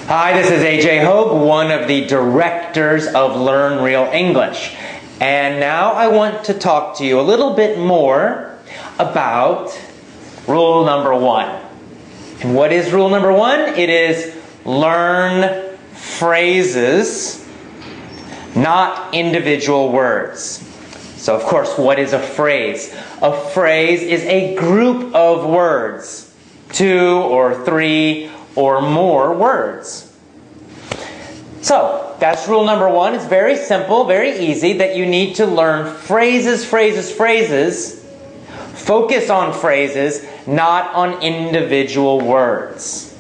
Hi, this is AJ Hogue, one of the directors of Learn Real English. And now I want to talk to you a little bit more about rule number 1. And what is rule number 1? It is learn phrases, not individual words. So of course, what is a phrase? A phrase is a group of words, 2 or 3 or more words. So, that's rule number 1. It's very simple, very easy, that you need to learn phrases, focus on phrases, not on individual words.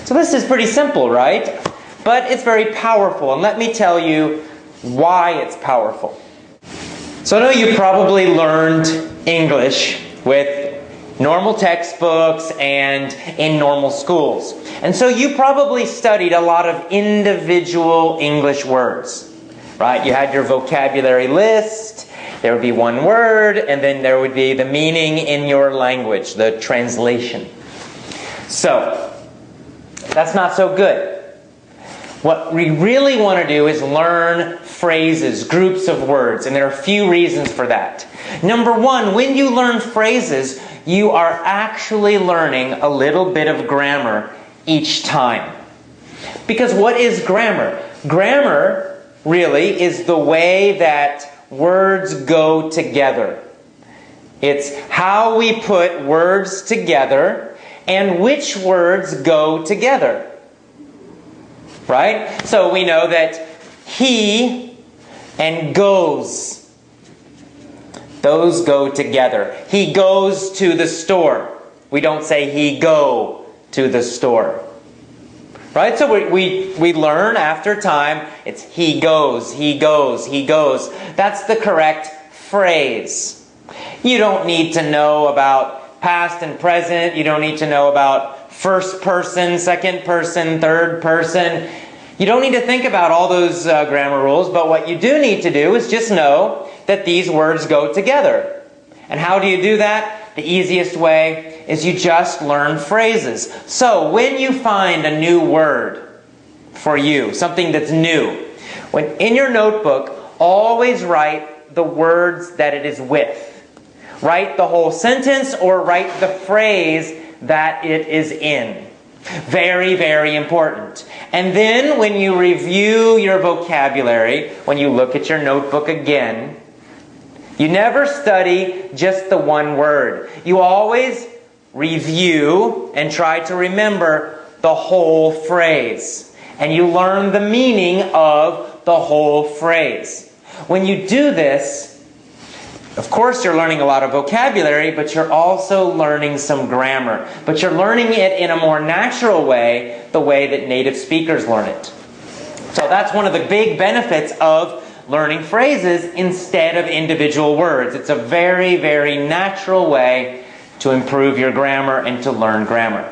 So this is pretty simple, right? But it's very powerful, and let me tell you why it's powerful. So I know you probably learned English with normal textbooks and in normal schools. And so you probably studied a lot of individual English words, right? You had your vocabulary list, there would be one word, and then there would be the meaning in your language, the translation. So, that's not so good. What we really want to do is learn phrases, groups of words, and there are a few reasons for that. Number 1, when you learn phrases, you are actually learning a little bit of grammar each time. Because what is grammar? Grammar really is the way that words go together. It's how we put words together and which words go together. Right? So we know that he and goes, those go together. He goes to the store. We don't say he go to the store. Right? So we learn after time, it's he goes, he goes, he goes. That's the correct phrase. You don't need to know about past and present. You don't need to know about first person, second person, third person. You don't need to think about all those grammar rules, but what you do need to do is just know that these words go together. And how do you do that? The easiest way is you just learn phrases. So when you find a new word for you, something that's new, when in your notebook, always write the words that it is with. Write the whole sentence or write the phrase that it is in. Very, very important. And then when you review your vocabulary, when you look at your notebook again, you never study just the one word. You always review and try to remember the whole phrase. And you learn the meaning of the whole phrase. When you do this, of course you're learning a lot of vocabulary, but you're also learning some grammar. But you're learning it in a more natural way, the way that native speakers learn it. So that's one of the big benefits of learning phrases instead of individual words. It's a very, very natural way to improve your grammar and to learn grammar.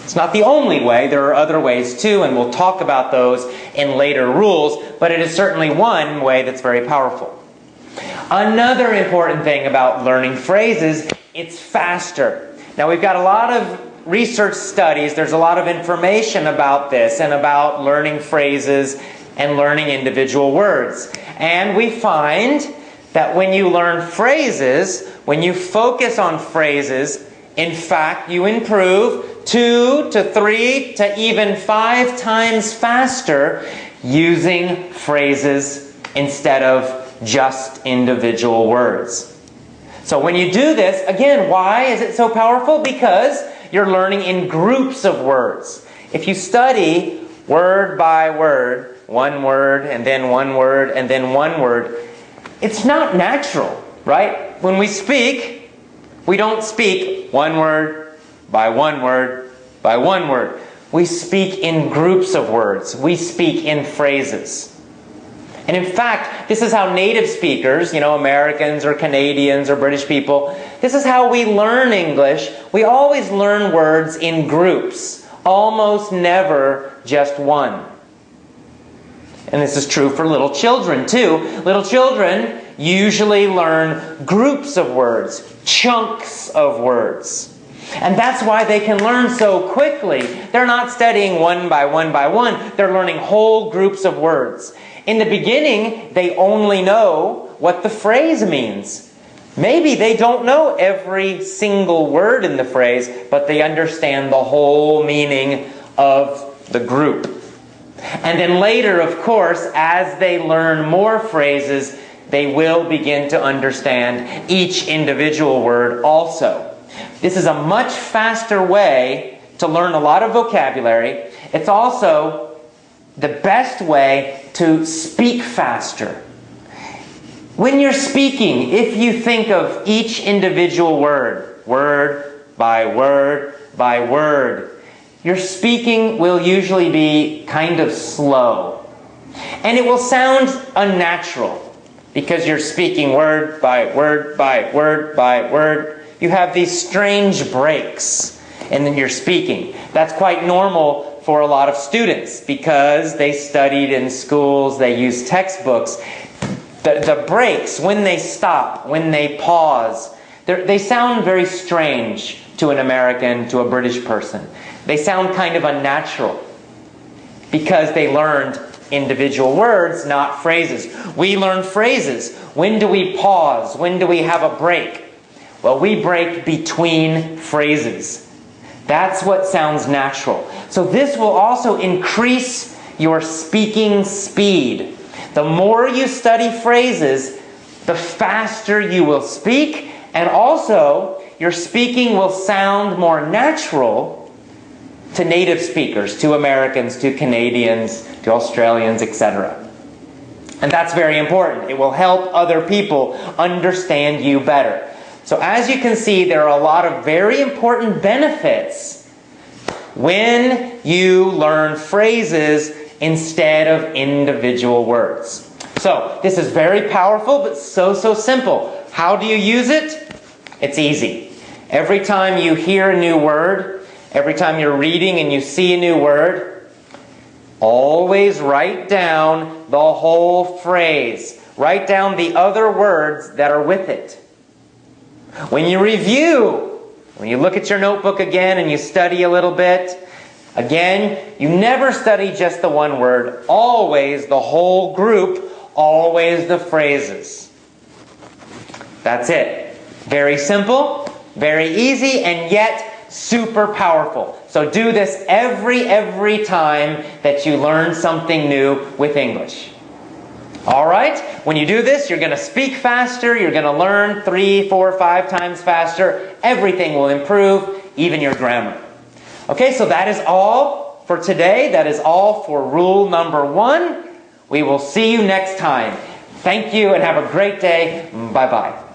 It's not the only way. There are other ways too, and we'll talk about those in later rules, but it is certainly one way that's very powerful. Another important thing about learning phrases, it's faster. Now we've got a lot of research studies, there's a lot of information about this and about learning phrases and learning individual words. And we find that when you learn phrases, when you focus on phrases, in fact you improve 2 to 3 to even 5 times faster using phrases instead of just individual words. So when you do this, again, why is it so powerful? Because you're learning in groups of words. If you study word by word, one word and then one word and then one word, it's not natural, right? When we speak, we don't speak one word by one word by one word. We speak in groups of words. We speak in phrases. And in fact, this is how native speakers, Americans or Canadians or British people, this is how we learn English. We always learn words in groups, almost never just one. And this is true for little children too. Little children usually learn groups of words, chunks of words. And that's why they can learn so quickly. They're not studying one by one by one. They're learning whole groups of words. In the beginning, they only know what the phrase means. Maybe they don't know every single word in the phrase, but they understand the whole meaning of the group. And then later, of course, as they learn more phrases, they will begin to understand each individual word also. This is a much faster way to learn a lot of vocabulary. It's also the best way to speak faster. When you're speaking, if you think of each individual word, word by word by word, your speaking will usually be kind of slow. And it will sound unnatural because you're speaking word by word by word by word. You have these strange breaks in your speaking. That's quite normal for a lot of students because they studied in schools, they use textbooks. The breaks, when they stop, when they pause, they sound very strange to an American, to a British person. They sound kind of unnatural because they learned individual words, not phrases. We learn phrases. When do we pause? When do we have a break? Well, we break between phrases. That's what sounds natural. So this will also increase your speaking speed. The more you study phrases, the faster you will speak, and also your speaking will sound more natural to native speakers, to Americans, to Canadians, to Australians, etc. And that's very important. It will help other people understand you better. So as you can see, there are a lot of very important benefits when you learn phrases instead of individual words. So this is very powerful, but so simple. How do you use it? It's easy. Every time you hear a new word, every time you're reading and you see a new word, always write down the whole phrase. Write down the other words that are with it. When you review, when you look at your notebook again and you study a little bit, again, you never study just the one word. Always the whole group, always the phrases. That's it. Very simple, very easy, and yet super powerful. So do this every time that you learn something new with English. Alright? When you do this, you're going to speak faster, you're going to learn 3, 4, 5 times faster. Everything will improve, even your grammar. Okay, so that is all for today. That is all for rule number 1. We will see you next time. Thank you and have a great day. Bye-bye.